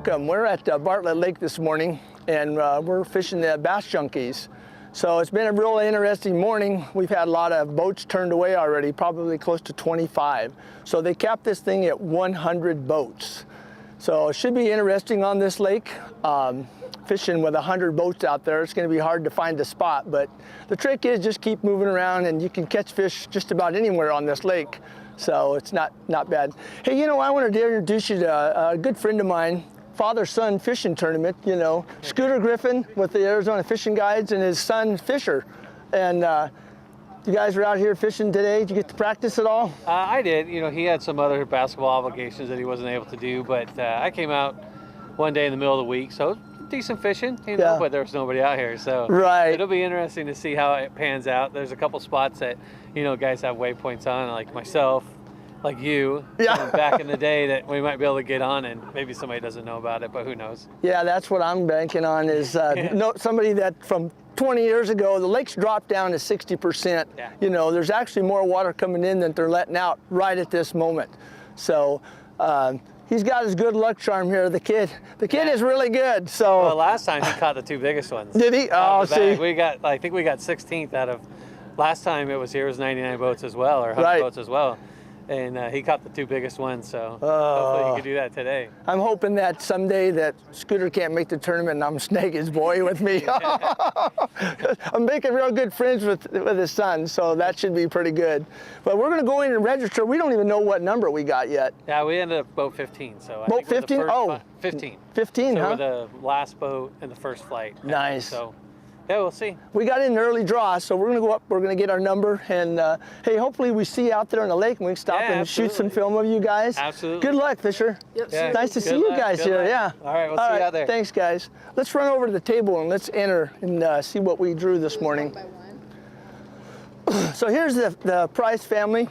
welcome. We're at Bartlett Lake this morning, and we're fishing the Bass Junkyz. So it's been a really interesting morning. We've had a lot of boats turned away already, probably close to 25. So they capped this thing at 100 boats. So it should be interesting on this lake. Fishing with 100 boats out there, it's going to be hard to find a spot, but the trick is just keep moving around and you can catch fish just about anywhere on this lake. So it's not bad. Hey, you know, I wanted to introduce you to a good friend of mine, father-son fishing tournament, you know, Scooter Griffin with the Arizona Fishing Guides and his son Fisher. And you guys were out here fishing today. Did you get to practice at all? I did. You know, he had some other basketball obligations that he wasn't able to do, but I came out one day in the middle of the week, so decent fishing, you know, but there was nobody out here, so it'll be interesting to see how it pans out. There's a couple spots that, you know, guys have waypoints on, like myself, like you, back in the day, that we might be able to get on, and maybe somebody doesn't know about it, but who knows? Yeah, that's what I'm banking on is somebody that from 20 years ago, the lake's dropped down to 60%. You know, there's actually more water coming in than they're letting out right at this moment. So he's got his good luck charm here. The kid is really good. So well, last time he caught the two biggest ones. Did he? Oh, see, I think we got 16th out of. Last time it was 99 boats as well, or 100 boats as well. And he caught the two biggest ones, so hopefully he can do that today. I'm hoping that someday that Scooter can't make the tournament and I'm snag his boy with me. I'm making real good friends with his son, so that should be pretty good. But we're going to go in and register. We don't even know what number we got yet. Yeah, we ended up boat 15. So boat 15? Oh, 15. 15, so huh? we're the last boat in the first flight. Nice. So yeah, we'll see. We got in an early draw, so we're going to go up, we're going to get our number, and hey, hopefully we see you out there on the lake and we can stop and shoot some film of you guys. Absolutely. Good luck, Fisher. Yep. Yeah. Nice to see you guys here. Yeah. All right, we'll see you out there. Thanks, guys. Let's run over to the table and let's enter and see what we drew this morning. So here's the Price family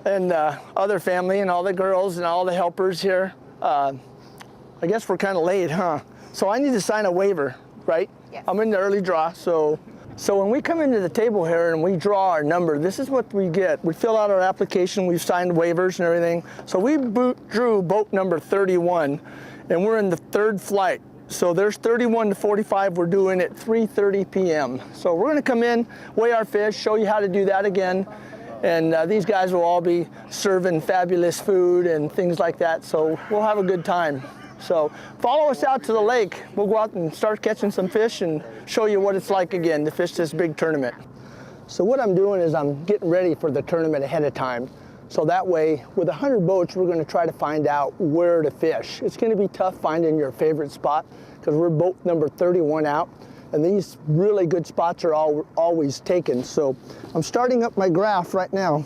and other family and all the girls and all the helpers here. I guess we're kind of late, huh? So I need to sign a waiver, right? Yes. I'm in the early draw, so when we come into the table here and we draw our number, this is what we get. We fill out our application, we've signed waivers and everything. So we drew boat number 31, and we're in the third flight. So there's 31 to 45 we're doing at 3:30 p.m. So we're gonna come in, weigh our fish, show you how to do that again. And these guys will all be serving fabulous food and things like that, so we'll have a good time. So follow us out to the lake. We'll go out and start catching some fish and show you what it's like again to fish this big tournament. So what I'm doing is I'm getting ready for the tournament ahead of time. So that way, with 100 boats, we're going to try to find out where to fish. It's going to be tough finding your favorite spot because we're boat number 31 out, and these really good spots are always taken. So I'm starting up my graph right now.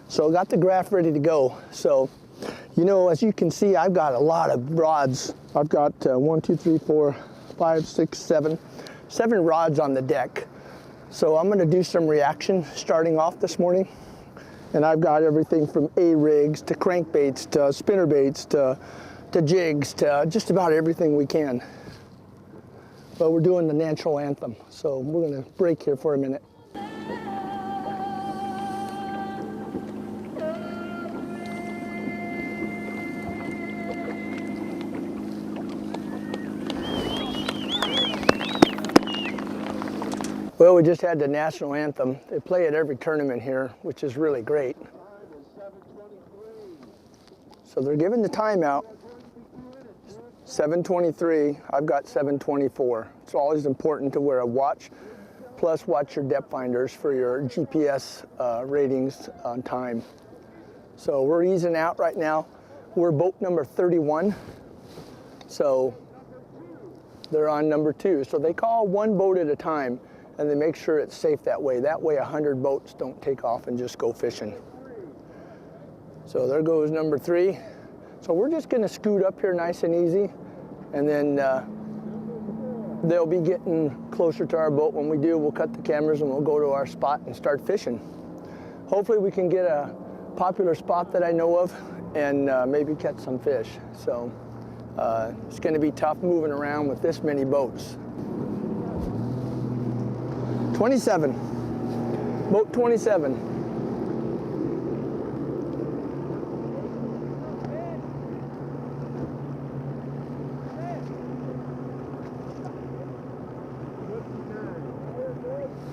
So I got the graph ready to go. So, you know, as you can see, I've got a lot of rods. I've got 1, 2, 3, 4, 5, 6, 7 rods on the deck. So I'm gonna do some reaction starting off this morning. And I've got everything from A-rigs to crankbaits to spinnerbaits to jigs to just about everything we can. But we're doing the national anthem. So we're gonna break here for a minute. Well, we just had the national anthem. They play at every tournament here, which is really great. So they're giving the timeout. 7:23, I've got 7:24. It's always important to wear a watch, plus watch your depth finders for your GPS ratings on time. So we're easing out right now. We're boat number 31. So they're on number 2. So they call one boat at a time, and they make sure it's safe that way. That way 100 boats don't take off and just go fishing. So there goes number 3. So we're just gonna scoot up here nice and easy, and then they'll be getting closer to our boat. When we do, we'll cut the cameras and we'll go to our spot and start fishing. Hopefully we can get a popular spot that I know of and maybe catch some fish. So it's gonna be tough moving around with this many boats. 27. Boat 27.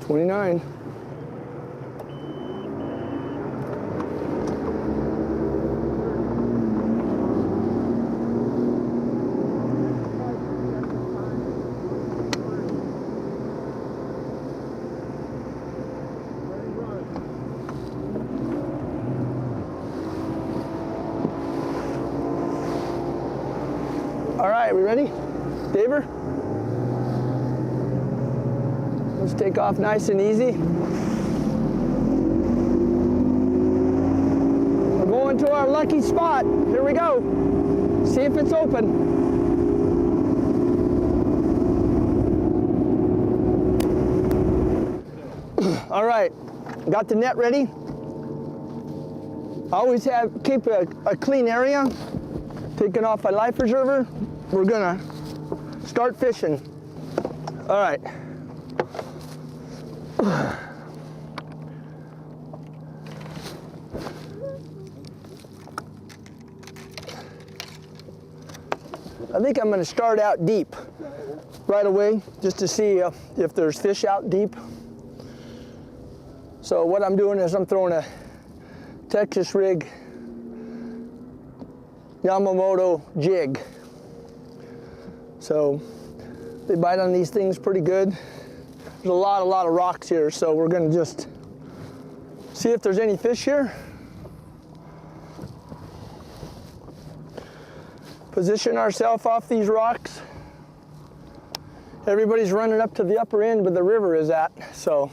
$29. All right, we ready? Daver? Let's take off nice and easy. We're going to our lucky spot. Here we go. See if it's open. All right, got the net ready. Always keep a clean area. Taking off my life preserver. We're gonna start fishing. All right. I think I'm gonna start out deep right away just to see if there's fish out deep. So what I'm doing is I'm throwing a Texas rig Yamamoto jig. So they bite on these things pretty good. There's a lot of rocks here, so we're gonna just see if there's any fish here. Position ourselves off these rocks. Everybody's running up to the upper end where the river is at, so.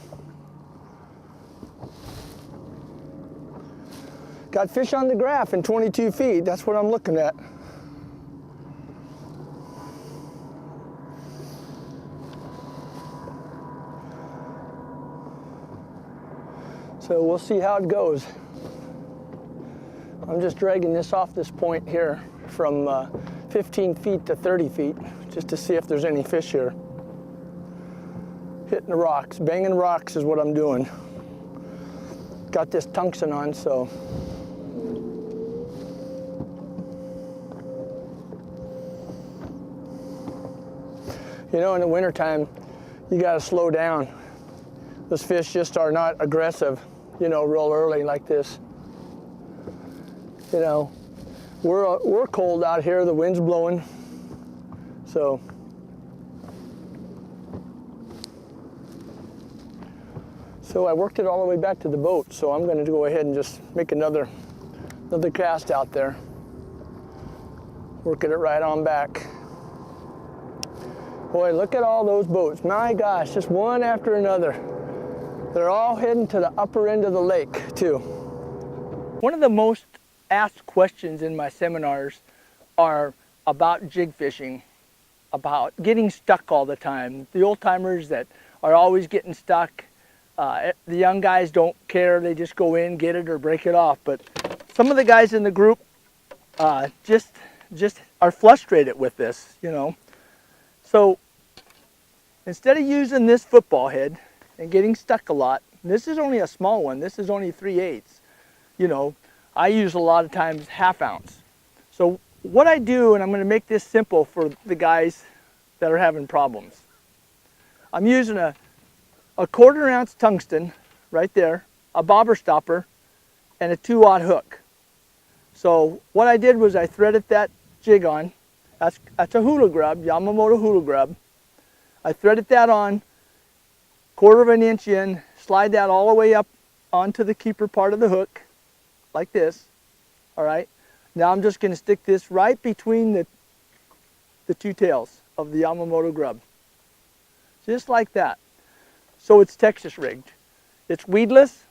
Got fish on the graph in 22 feet, that's what I'm looking at. So we'll see how it goes. I'm just dragging this off this point here from 15 feet to 30 feet, just to see if there's any fish here. Hitting the rocks, banging rocks is what I'm doing. Got this tungsten on, so. You know, in the wintertime, you gotta slow down. Those fish just are not aggressive, you know, real early like this. You know, we're cold out here, the wind's blowing, so. So I worked it all the way back to the boat, so I'm gonna go ahead and just make another cast out there. Working it right on back. Boy, look at all those boats. My gosh, just one after another. They're all heading to the upper end of the lake, too. One of the most asked questions in my seminars are about jig fishing, about getting stuck all the time. The old timers that are always getting stuck, the young guys don't care, they just go in, get it, or break it off. But some of the guys in the group just are frustrated with this, you know. So instead of using this football head and getting stuck a lot, this is only a small one, this is only 3/8. You know, I use a lot of times 1/2 ounce. So what I do, and I'm going to make this simple for the guys that are having problems. I'm using a 1/4 ounce tungsten right there, a bobber stopper, and a 2/0 hook. So what I did was I threaded that jig on. That's a hula grub, Yamamoto hula grub. I threaded that on, 1/4 inch in, slide that all the way up onto the keeper part of the hook, like this. All right. Now I'm just going to stick this right between the two tails of the Yamamoto grub, just like that. So it's Texas rigged. It's weedless.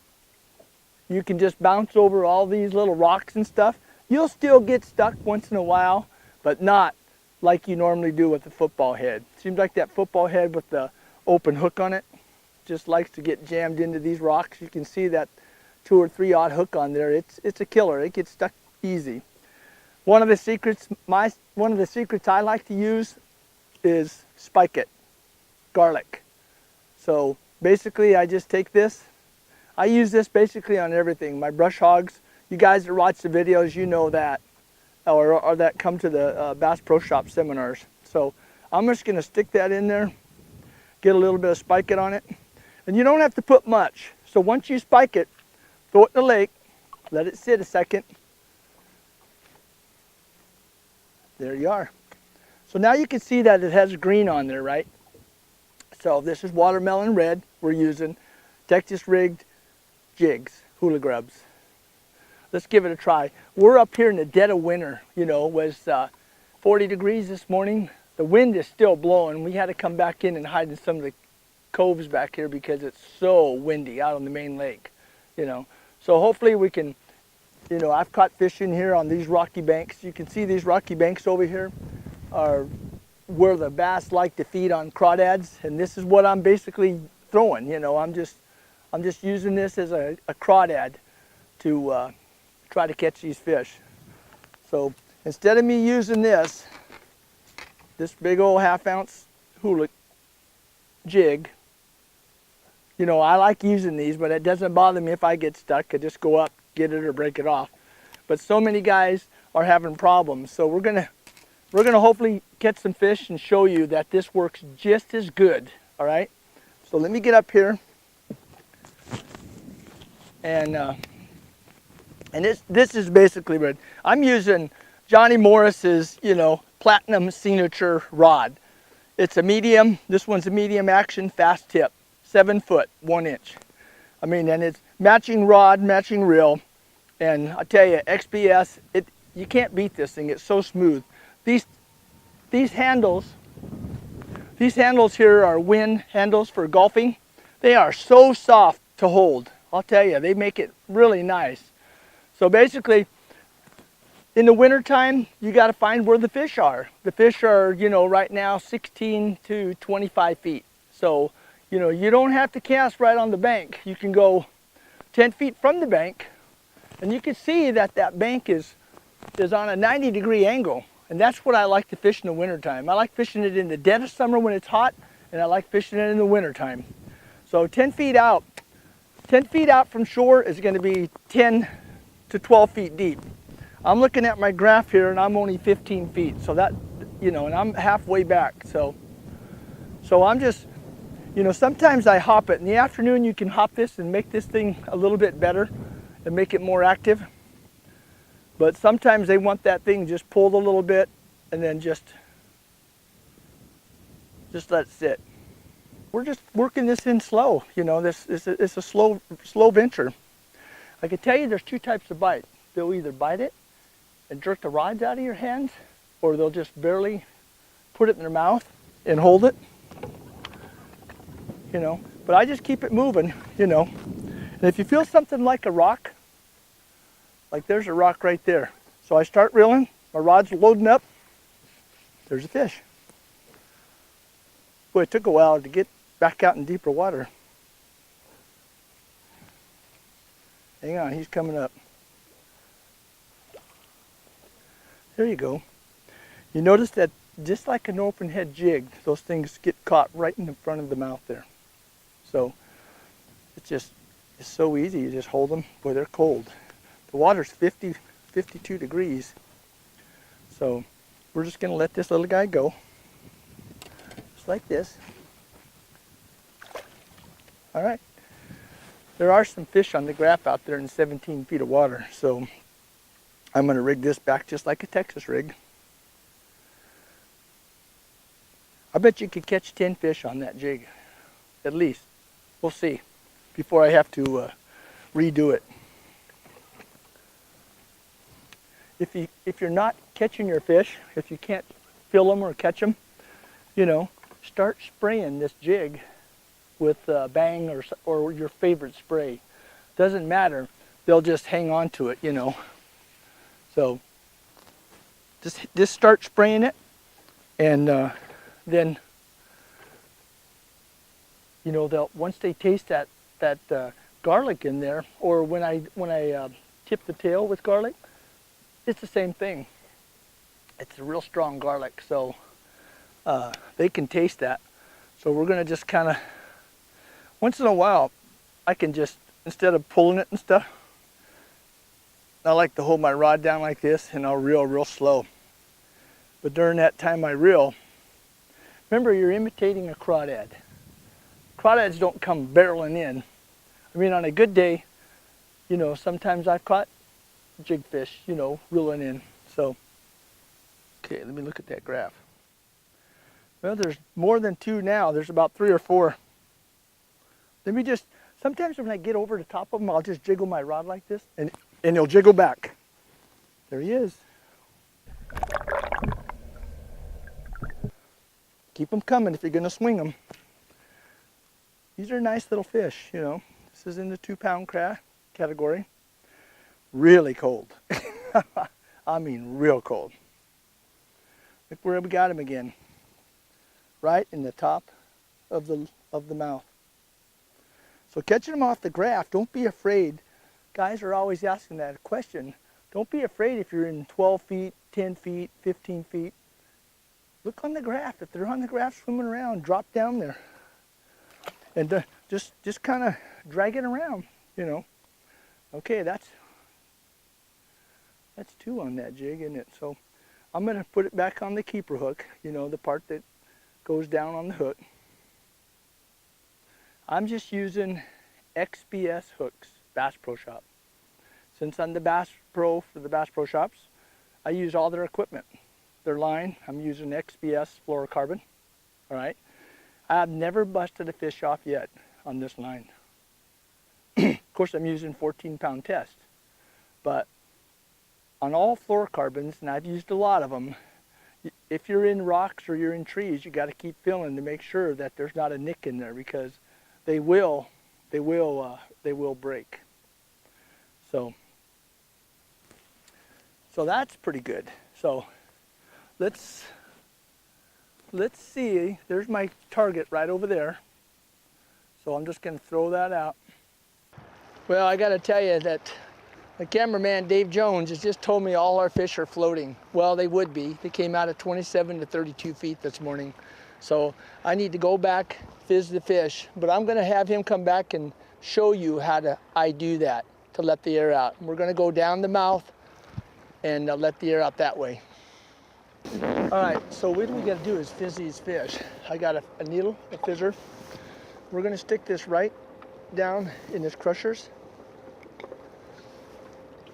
You can just bounce over all these little rocks and stuff. You'll still get stuck once in a while, but not like you normally do with the football head. Seems like that football head with the open hook on it just likes to get jammed into these rocks. You can see that 2 or 3/0 hook on there. It's a killer. It gets stuck easy. One of the secrets I like to use is spike it, garlic. So basically I just take this, I use this basically on everything. My brush hogs, you guys that watch the videos, you know that, or that come to the Bass Pro Shop seminars. So I'm just gonna stick that in there, get a little bit of spike it on it. And you don't have to put much. So once you spike it, throw it in the lake, let it sit a second. There you are. So now you can see that it has green on there, right? So this is watermelon red we're using, Texas rigged jigs, hula grubs. Let's give it a try. We're up here in the dead of winter, you know, it was 40 degrees this morning. The wind is still blowing. We had to come back in and hide in some of the coves back here because it's so windy out on the main lake, you know. So hopefully we can, you know, I've caught fish in here on these rocky banks. You can see these rocky banks over here are where the bass like to feed on crawdads, and this is what I'm basically throwing, you know. I'm just using this as a crawdad to try to catch these fish. So instead of me using this big old 1/2 ounce hula jig, you know, I like using these, but it doesn't bother me if I get stuck. I just go up, get it, or break it off. But so many guys are having problems, so we're gonna hopefully catch some fish and show you that this works just as good. All right. So let me get up here, and this is basically red. I'm using Johnny Morris's, you know, Platinum Signature rod. It's a medium. This one's a medium action, fast tip, 7 foot, 1 inch. I mean, and it's matching rod, matching reel. And I tell you, XPS, you can't beat this thing. It's so smooth. These handles here are wind handles for golfing. They are so soft to hold. I'll tell you, they make it really nice. So basically, in the wintertime, you got to find where the fish are. The fish are, you know, right now 16 to 25 feet. So, you know, you don't have to cast right on the bank. You can go 10 feet from the bank, and you can see that that bank is on a 90-degree angle. And that's what I like to fish in the wintertime. I like fishing it in the dead of summer when it's hot, and I like fishing it in the wintertime. So 10 feet out from shore is going to be 10 to 12 feet deep. I'm looking at my graph here, and I'm only 15 feet. So that, you know, and I'm halfway back. So I'm just, you know, sometimes I hop it. In the afternoon, you can hop this and make this thing a little bit better and make it more active. But sometimes they want that thing just pulled a little bit and then just let it sit. We're just working this in slow. You know, it's a slow venture. I can tell you there's 2 types of bite. They'll either bite it and jerk the rods out of your hands, or they'll just barely put it in their mouth and hold it. You know, but I just keep it moving, you know. And if you feel something like a rock, like there's a rock right there. So I start reeling, my rod's loading up, there's a fish. Boy, it took a while to get back out in deeper water. Hang on, he's coming up. There you go. You notice that just like an open head jig, those things get caught right in the front of the mouth there. So it's so easy. You just hold them. Boy, they're cold. The water's 50, 52 degrees. So we're just going to let this little guy go. Just like this. All right. There are some fish on the graph out there in 17 feet of water. So I'm going to rig this back just like a Texas rig. I bet you could catch 10 fish on that jig. At least. We'll see. Before I have to redo it. If you're not catching your fish, if you can't fill them or catch them, you know, start spraying this jig with Bang or your favorite spray. Doesn't matter. They'll just hang on to it, you know. So just start spraying it, and then, you know, once they taste that garlic in there, or when I tip the tail with garlic, it's the same thing. It's a real strong garlic, so they can taste that. So we're gonna just kind of, once in a while, I can just instead of pulling it and stuff, I like to hold my rod down like this and I'll reel real slow. But during that time I reel, remember you're imitating a crawdad. Crawdads don't come barreling in. I mean, on a good day, you know, sometimes I've caught jigfish, you know, reeling in. So, okay, let me look at that graph. Well, there's more than 2 now. There's about 3 or 4. Let me just, sometimes when I get over the top of them, I'll just jiggle my rod like this, and he'll jiggle back. There he is. Keep them coming if you're going to swing them. These are nice little fish, you know. This is in the 2-pound category. Really cold. I mean real cold. Look where we got him again. Right in the top of the mouth. So catching them off the graph, don't be afraid. Guys are always asking that question. Don't be afraid if you're in 12 feet, 10 feet, 15 feet. Look on the graph. If they're on the graph swimming around, drop down there. And just kind of drag it around, you know. Okay, that's 2 on that jig, isn't it? So I'm going to put it back on the keeper hook, you know, the part that goes down on the hook. I'm just using XPS hooks, Bass Pro Shop. Since I'm the Bass Pro for the Bass Pro Shops, I use all their equipment. Their line, I'm using XPS fluorocarbon, all right? I've never busted a fish off yet on this line. Of course, I'm using 14-pound test, but on all fluorocarbons, and I've used a lot of them, if you're in rocks or you're in trees, you got to keep feeling to make sure that there's not a nick in there, because they will break. So that's pretty good. So let's see. There's my target right over there. So I'm just going to throw that out. Well, I got to tell you that the cameraman, Dave Jones, has just told me all our fish are floating. Well, they would be. They came out at 27 to 32 feet this morning. So I need to go back, fizz the fish, but I'm going to have him come back and show you how I do that to let the air out. We're going to go down the mouth and let the air out that way. All right, so what we got to do is fizz these fish. I got a needle, a fizzer. We're going to stick this right down in this crushers,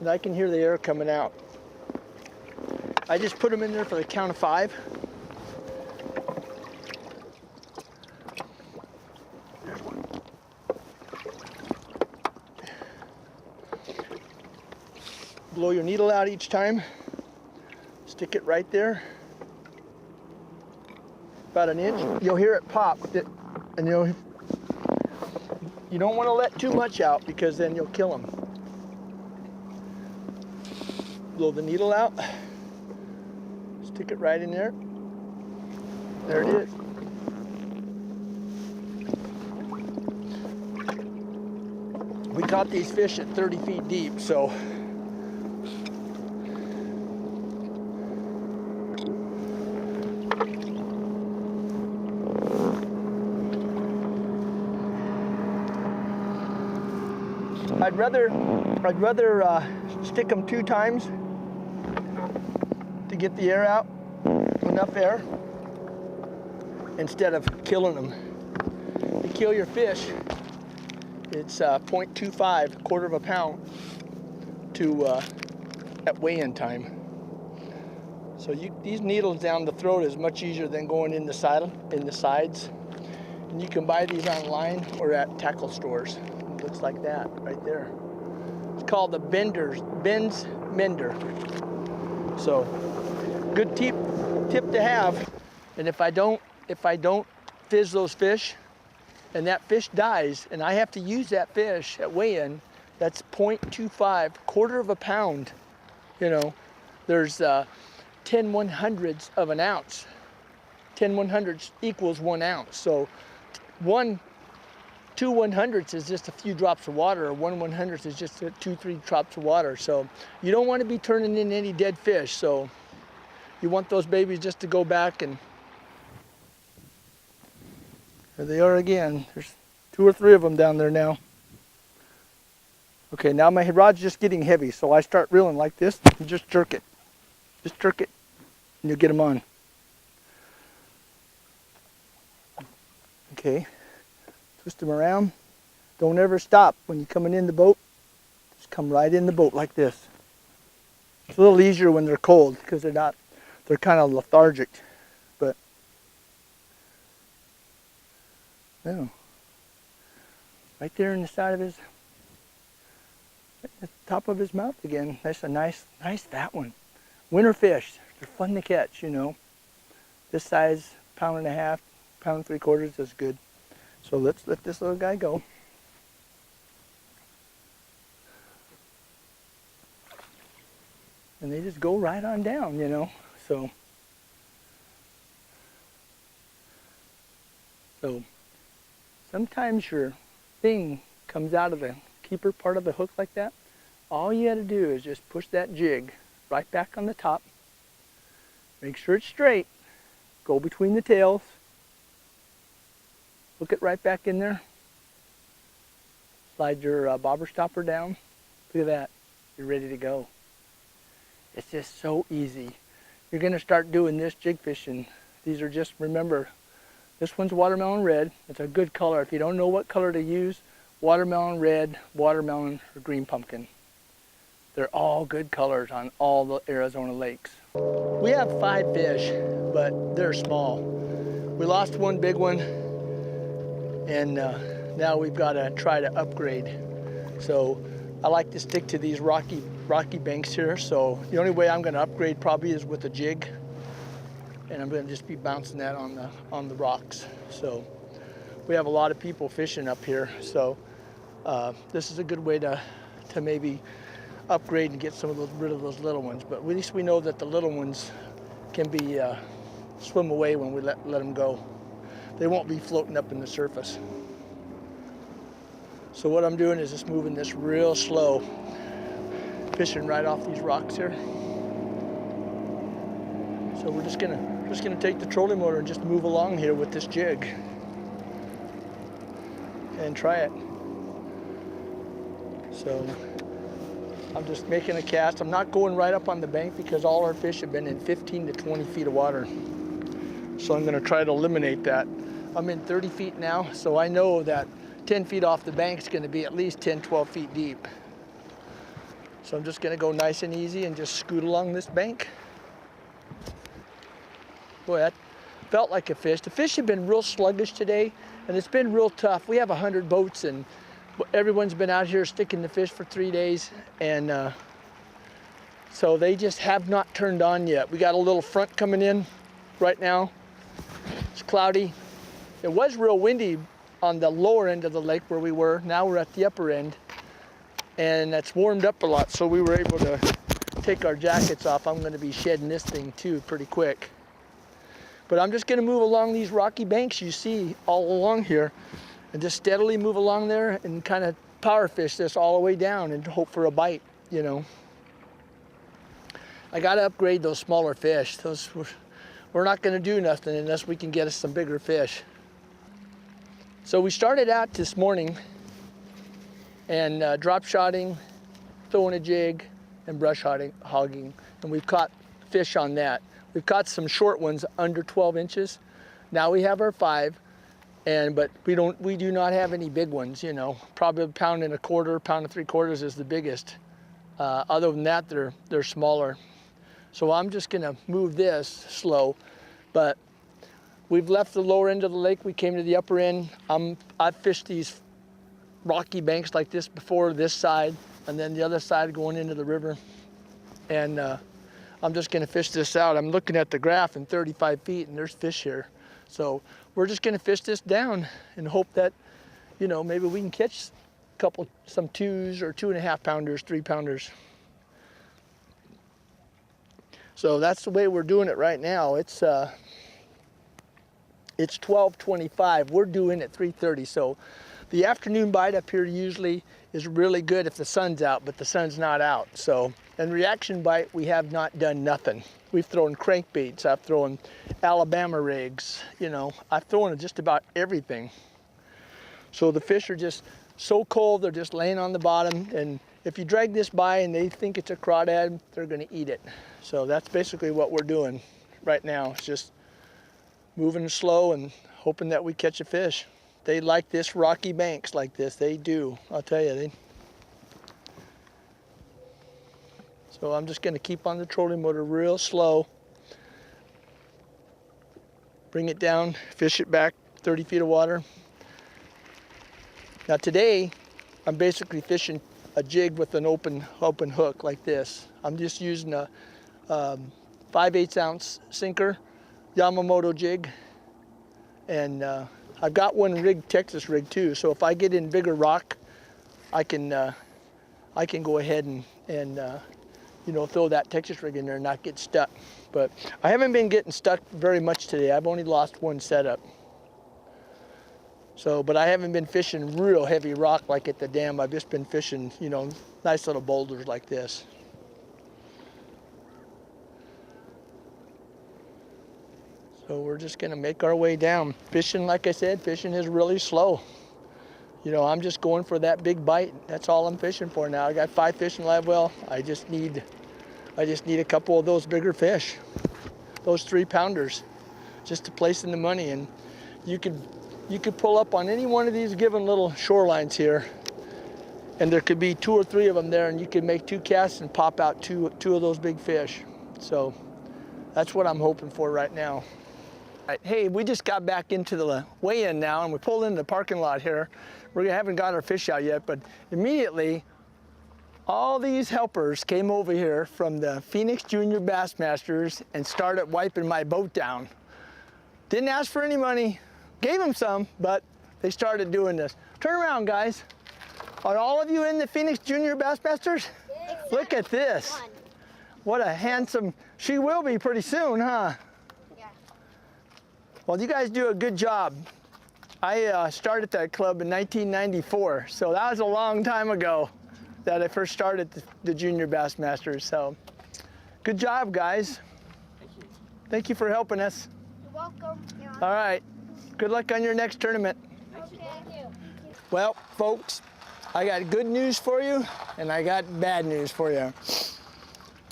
and I can hear the air coming out. I just put them in there for the count of 5. There's one. Blow your needle out each time. Stick it right there, about an inch. You'll hear it pop, and you don't want to let too much out because then you'll kill them. Blow the needle out, stick it right in there. There it is. We caught these fish at 30 feet deep, so I'd rather stick them 2 times to get the air out, enough air, instead of killing them. To kill your fish, it's 0.25, 1/4 pound to at weigh-in time. So these needles down the throat is much easier than going in the sides. And you can buy these online or at tackle stores. It looks like that right there. It's called the Ben's Mender. So good tip to have. And if I don't fizz those fish, and that fish dies, and I have to use that fish at weigh-in, that's 0.25, 1/4 pound. You know, there's 10 1/100ths of an ounce. 10 1/100ths equals 1 ounce. So 2 1/100ths is just a few drops of water, or 1 1/100th is just 2-3 drops of water. So you don't want to be turning in any dead fish. So you want those babies just to go back, and there they are again. There's 2 or 3 of them down there now. Okay, now my rod's just getting heavy, so I start reeling like this and just jerk it. Just jerk it, and you'll get them on. Okay, twist them around. Don't ever stop when you're coming in the boat. Just come right in the boat like this. It's a little easier when they're cold because they're kind of lethargic, but no. Right there in the side of his, at the top of his mouth again. That's a nice fat one. Winter fish, they're fun to catch, you know. This size, 1.5 pounds, 1.75 pounds is good. So let's let this little guy go. And they just go right on down, you know. So sometimes your thing comes out of the keeper part of the hook like that. All you got to do is just push that jig right back on the top. Make sure it's straight. Go between the tails. Hook it right back in there. Slide your bobber stopper down. Look at that. You're ready to go. It's just so easy. You're going to start doing this jig fishing. These are just, remember, this one's watermelon red. It's a good color. If you don't know what color to use, watermelon red, watermelon, or green pumpkin. They're all good colors on all the Arizona lakes. We have 5 fish, but they're small. We lost one big one, and now we've got to try to upgrade. So I like to stick to these rocky banks here. So the only way I'm going to upgrade probably is with a jig, and I'm going to just be bouncing that on the rocks. So we have a lot of people fishing up here, so this is a good way to maybe upgrade and get rid of those little ones. But at least we know that the little ones can be swim away when we let them go. They won't be floating up in the surface. So what I'm doing is just moving this real slow, fishing right off these rocks here. So we're just gonna take the trolling motor and just move along here with this jig and try it. So I'm just making a cast. I'm not going right up on the bank because all our fish have been in 15 to 20 feet of water. So I'm gonna try to eliminate that. I'm in 30 feet now, so I know that 10 feet off the bank is gonna be at least 10, 12 feet deep. So I'm just gonna go nice and easy and just scoot along this bank. Boy, that felt like a fish. The fish have been real sluggish today, and it's been real tough. We have 100 boats, and everyone's been out here sticking the fish for 3 days, and so they just have not turned on yet. We got a little front coming in right now. It's cloudy. It was real windy on the lower end of the lake where we were. Now we're at the upper end, and that's warmed up a lot, so we were able to take our jackets off. I'm going to be shedding this thing too pretty quick. But I'm just going to move along these rocky banks you see all along here, and just steadily move along there and kind of power fish this all the way down and hope for a bite, you know. I got to upgrade those smaller fish. We're not going to do nothing unless we can get us some bigger fish. So we started out this morning and drop shotting, throwing a jig, and brush hogging, and we've caught fish on that. We've caught some short ones under 12 inches. Now we have our 5, but we do not have any big ones, you know. Probably 1.25 pounds, 1.75 pounds is the biggest. Other than that, they're smaller. So I'm just gonna move this slow, but we've left the lower end of the lake. We came to the upper end. I've fished these rocky banks like this before, this side, and then the other side going into the river. And I'm just gonna fish this out. I'm looking at the graph in 35 feet and there's fish here. So we're just gonna fish this down and hope that, you know, maybe we can catch some 2s or 2.5 pounders, 3 pounders. So that's the way we're doing it right now. It's 12:25. We're doing at 3:30. So the afternoon bite up here usually is really good if the sun's out, but the sun's not out. So, and reaction bite, we have not done nothing. We've thrown crankbaits, I've thrown Alabama rigs, you know, I've thrown just about everything. So the fish are just so cold, they're just laying on the bottom. And if you drag this by and they think it's a crawdad, they're gonna eat it. So that's basically what we're doing right now. It's just moving slow and hoping that we catch a fish. They like this rocky banks like this, they do, I'll tell you. So I'm just gonna keep on the trolling motor real slow. Bring it down, fish it back 30 feet of water. Now today, I'm basically fishing a jig with an open hook like this. I'm just using a 5/8 ounce sinker, Yamamoto jig. And I've got one rigged, Texas rig too. So if I get in bigger rock, I can go ahead and you know, throw that Texas rig in there and not get stuck. But I haven't been getting stuck very much today. I've only lost one setup. So, but I haven't been fishing real heavy rock like at the dam. I've just been fishing, you know, nice little boulders like this. So we're just gonna make our way down. Fishing, like I said, fishing is really slow. You know, I'm just going for that big bite. That's all I'm fishing for now. I got 5 fish in live well. I just need a couple of those bigger fish, those 3-pounders, just to place in the money. And you could pull up on any one of these given little shorelines here, and there could be 2 or 3 of them there, and you could make 2 casts and pop out two of those big fish. So that's what I'm hoping for right now. Right, hey, we just got back into the weigh-in now, and we pulled into the parking lot here. We haven't got our fish out yet, but immediately all these helpers came over here from the Phoenix Junior Bassmasters and started wiping my boat down. Didn't ask for any money, gave them some, but they started doing this. Turn around, guys. Are all of you in the Phoenix Junior Bassmasters? Except look at this. One. What a handsome, she will be pretty soon, huh? Yeah. Well, you guys do a good job. I started that club in 1994, so that was a long time ago that I first started the Junior Bassmasters. So, good job, guys. Thank you. Thank you for helping us. You're welcome. All right. Good luck on your next tournament. Okay. Thank you. Well, folks, I got good news for you, and I got bad news for you.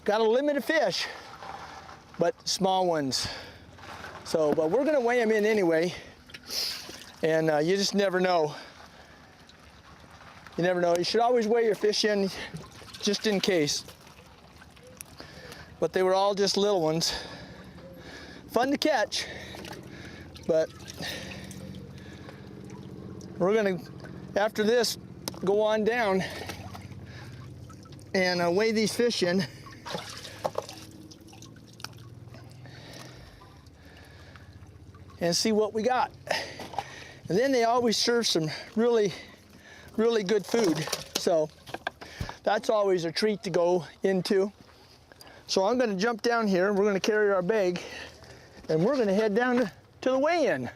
Got a limit of fish, but small ones. So, but we're gonna weigh them in anyway, and you just never know. You never know. You should always weigh your fish in, just in case. But they were all just little ones. Fun to catch, but we're gonna, after this, go on down and weigh these fish in. And see what we got. And then they always serve some really good food. So that's always a treat to go into. So I'm gonna jump down here, we're gonna carry our bag, and we're gonna head down to the weigh-in.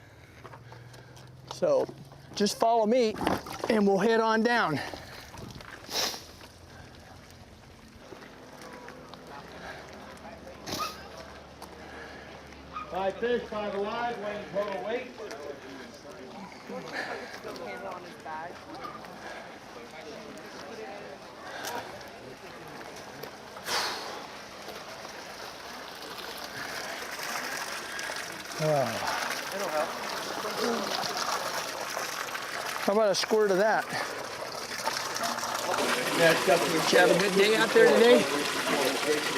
So just follow me and we'll head on down. 5 fish, 5 alive, weighing total weight. How about a squirt of that? Did you have a good day out there today?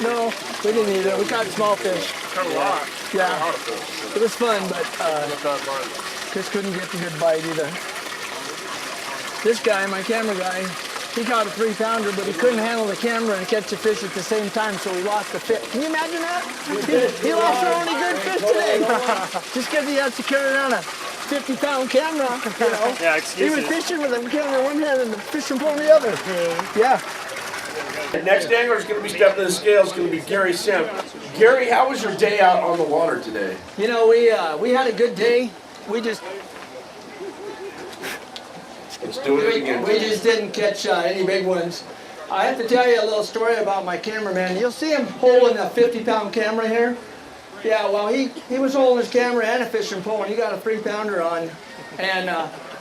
No, we didn't either. We caught small fish. Caught a lot. Yeah, it was fun, but just couldn't get the good bite either. This guy, my camera guy, he caught a 3-pounder, but he couldn't handle the camera and catch the fish at the same time, so he lost the fish. Can you imagine that? He lost our only good fish today. Just because he has to carry around a 50-pound camera, you know. Yeah, he was fishing with a camera in one hand and the fishing pole in the other. Yeah. The next angler is going to be stepping the scale is going to be Gary Senft. Gary, how was your day out on the water today? You know, we had a good day. We just didn't catch any big ones. I have to tell you a little story about my cameraman. You'll see him holding a 50-pound camera here. Yeah, well, he was holding his camera and a fishing pole, and he got a 3-pounder on. And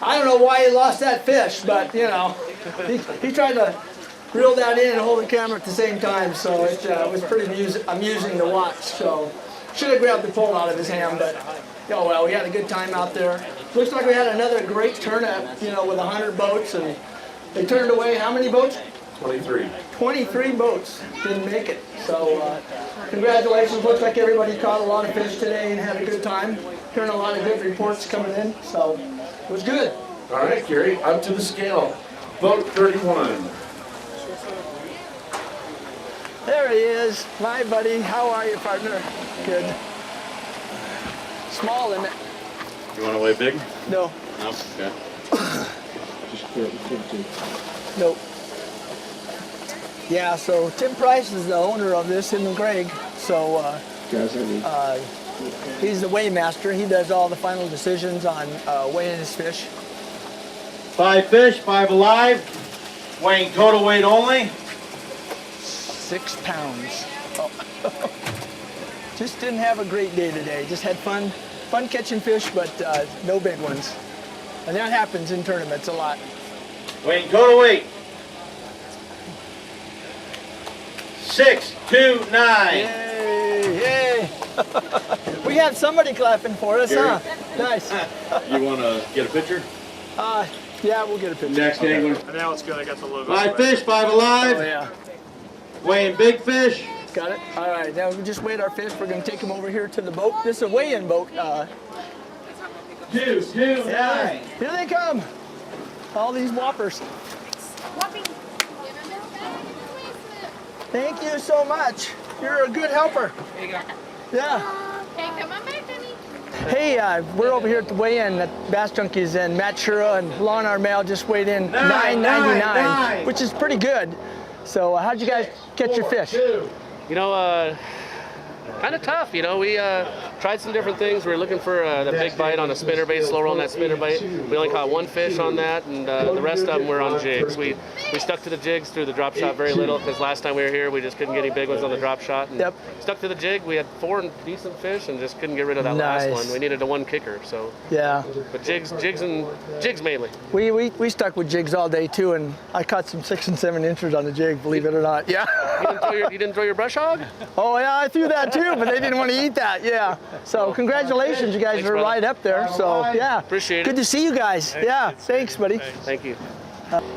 I don't know why he lost that fish, but you know, he tried to reel that in and hold the camera at the same time, so it was pretty amusing to watch. So should have grabbed the pole out of his hand, but oh well, we had a good time out there. Looks like we had another great turnout, you know, with 100 boats, and they turned away how many boats? 23. 23 boats didn't make it. So congratulations. Looks like everybody caught a lot of fish today and had a good time. Hearing a lot of good reports coming in, so it was good. All right, Gary, up to the scale. Boat 31. There he is, my buddy. How are you, partner? Good. Small limit. You want to weigh big? No. No? Okay. Nope. Yeah, so Tim Price is the owner of this, him and Greg. So he's the weigh master. He does all the final decisions on weighing his fish. 5 fish, 5 alive. Weighing total weight only. 6 pounds. Oh. Just didn't have a great day today. Just had fun catching fish, but no big ones. And that happens in tournaments a lot. Weighing total weight. 629. Yay! Yay! We have somebody clapping for us, huh? Nice. You want to get a picture? Yeah, we'll get a picture. Next angler. Now it's good. I got the logo. 5 fish, 5 alive. Oh yeah. Weighing big fish. Got it? All right, now we just weighed our fish. We're going to take them over here to the boat. This is a weigh-in boat. 229. Yeah, here they come. All these whoppers. Thank you so much. You're a good helper. There you go. Yeah. Okay, come on back, honey. Hey, we're over here at the weigh-in at Bass Junkyz, and Matt Shura and Lon Armel just weighed in $9.99, which is pretty good. So how'd you guys catch your fish? You know, kind of tough. You know, we tried some different things. We were looking for the big bite on a spinner bait, slow rolling that spinner bait. We only caught 1 fish on that, and the rest of them were on jigs. We stuck to the jigs through the drop shot very little, because last time we were here, we just couldn't get any big ones on the drop shot. And stuck to the jig. We had 4 decent fish, and just couldn't get rid of that last one. We needed a 1 kicker. So yeah. But jigs mainly. We stuck with jigs all day too, and I caught some 6 and 7 inchers on the jig. Believe it or not. Yeah. You didn't throw your brush hog? Oh yeah, I threw that too, but they didn't want to eat that. Yeah. So congratulations, you guys are right up there. So yeah. Appreciate it. Good to see you guys. Yeah. Thanks, buddy. Thank you.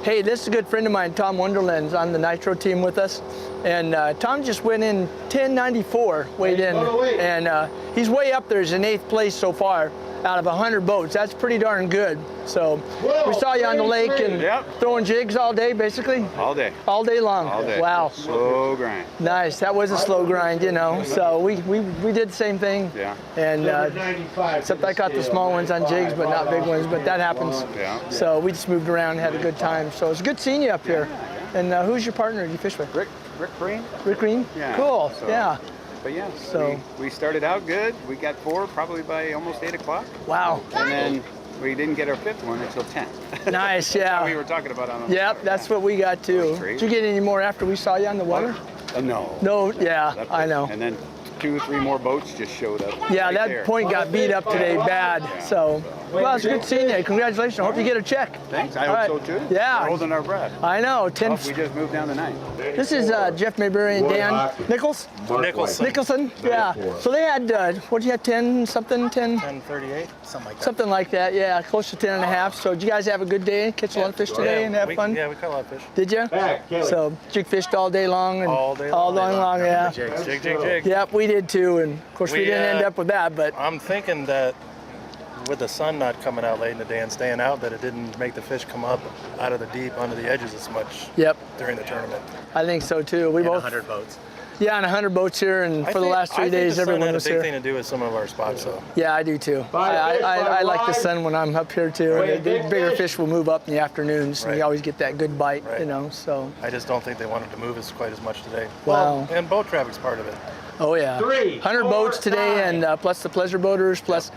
Hey, this is a good friend of mine, Tom Wonderland's on the Nitro team with us. And Tom just went in 1094, weighed in. And he's way up there. He's in 8th place so far out of 100 boats. That's pretty darn good. So we saw you on the lake and throwing jigs all day, basically? All day. All day long? All day. Wow. Slow grind. Nice. That was a slow grind, you know. So we did the same thing. Yeah. And except I caught the small ones on jigs, but not big ones. But that happens. Yeah. So we just moved around and had a good time. So it's good seeing you up here. And who's your partner you fish with? Rick Green. Rick Green? Yeah. Cool. So, yeah. But yeah, So we started out good. We got 4 probably by almost 8 o'clock. Wow. And then we didn't get our 5th one until 10. Nice, yeah. We were talking about on. Yep, that's what we got too. Did you get any more after we saw you on the water? No. No, yeah, I know. And then 2 or 3 more boats just showed up. Yeah, right that there. point got beat up today bad. So, well, it's good seeing you. Congratulations. I hope you get a check. Thanks. I All hope right. so too. Yeah. We're holding our breath. I know. We just moved down the 9. This is Jeff Mayberry and Dan Nicholson. Yeah. So they had, what did you have, 10 something? 10:38, something like that. Something like that, yeah, close to 10 and a half. So did you guys have a good day? Catch a lot of fish today and have fun? Yeah, we caught a lot of fish. Did you? So jig fished all day long? And All day long, yeah. Jig. Yep, we did too. And of course we didn't end up with that, but I'm thinking that with the sun not coming out late in the day and staying out, that it didn't make the fish come up out of the deep under the edges as much during the tournament. I think so too. We both 100 boats. Yeah, and 100 boats here, and for the last 3 days, everyone was I think the sun had a big here. thing to do with some of our spots, though. Yeah, I do too. I like the sun when I'm up here too. And the bigger fish will move up in the afternoons, and you always get that good bite, you know. So I just don't think they wanted to move us quite as much today. Wow. Well, and boat traffic's part of it. Oh yeah, 100 boats today, and plus the pleasure boaters, plus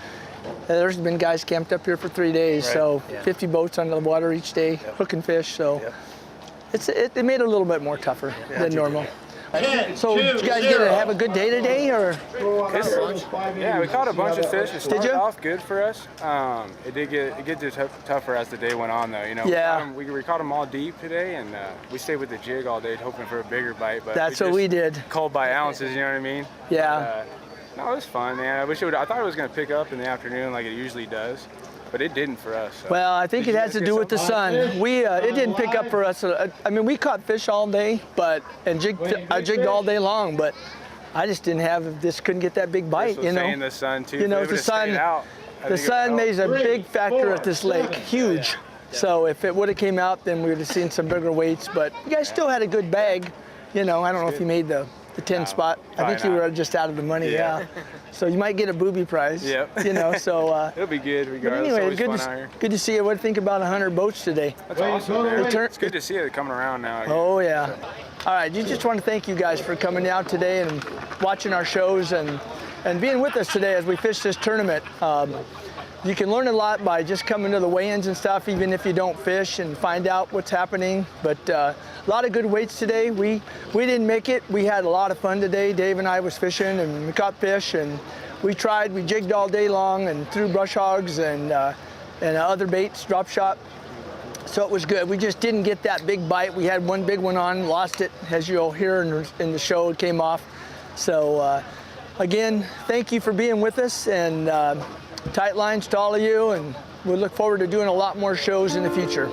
there's been guys camped up here for 3 days, so 50 boats on the water each day, hooking fish. So it made it a little bit more tougher than normal. So did you guys get to have a good day today, or? Yeah, we caught a bunch of fish. It started you? off good for us. It did get tougher as the day went on, though. You know, Yeah. we caught them all deep today, and we stayed with the jig all day, hoping for a bigger bite. But That's what we did. Called by ounces, you know what I mean? Yeah. No, it was fun, man. I thought it was going to pick up in the afternoon like it usually does, but it didn't for us. So. Well, I think it has to do with the sun. It didn't pick up for us. I mean, we caught fish all day, I jigged all day long, but I just couldn't get that big bite, you know. In the sun too. You know, the sun makes a big factor at this lake, huge. So if it would have came out, then we would have seen some bigger weights. But you guys still had a good bag. You know, I don't know if you made the 10 spot. I think you were just out of the money. Yeah. So you might get a booby prize. Yep. You know, so. It'll be good regardless. But anyway, It's good to see you. What do you think about 100 boats today? That's awesome, man. It's good to see it coming around now. Again. Oh yeah. All right, just want to thank you guys for coming out today and watching our shows and being with us today as we fish this tournament. You can learn a lot by just coming to the weigh-ins and stuff, even if you don't fish, and find out what's happening. But a lot of good weights today. We didn't make it. We had a lot of fun today. Dave and I was fishing, and we caught fish, and we jigged all day long and threw brush hogs and other baits, drop shot. So it was good. We just didn't get that big bite. We had one big one on, lost it, as you'll hear in the show. It came off. So again, thank you for being with us, and tight lines to all of you, and we look forward to doing a lot more shows in the future.